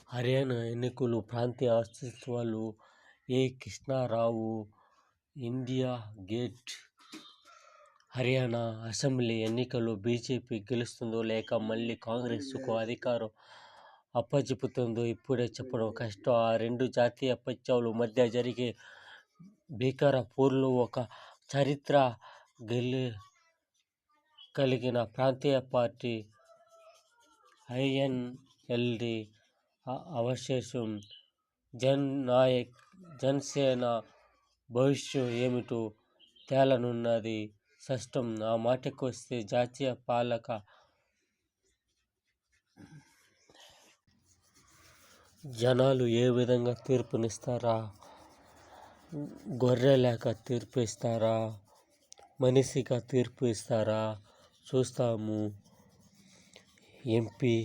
హర్యానా ఎన్నికలు ప్రాంతీయ అస్తిత్వాలు A. Krishnarao India gate Haryana assembly ఎన్నికల్లో బీజేపీ గెలుస్తుందో లేక మళ్లీ కాంగ్రెస్కు అధికారం అప్పజెపుతుందో ఇప్పుడే చెప్పడం కష్టం. ఆ రెండు జాతీయ పక్షాల మధ్య జరిగే భీకర పోరులో ఒక చరిత్ర కలిగిన ప్రాంతీయ పార్టీ ఐఎన్ఎల్డీ అవశేషం జనసేన భవిష్యత్తు ఏమిటో తేలనున్నది స్పష్టం. ఆ మాటకొస్తే జాతీయ పాలక జనాలు ఏ విధంగా తీర్పునిస్తారా? గొర్రెలక తీర్పు ఇస్తారా? మనిషిగా తీర్పు ఇస్తారా? చూస్తాము. ఎంపీ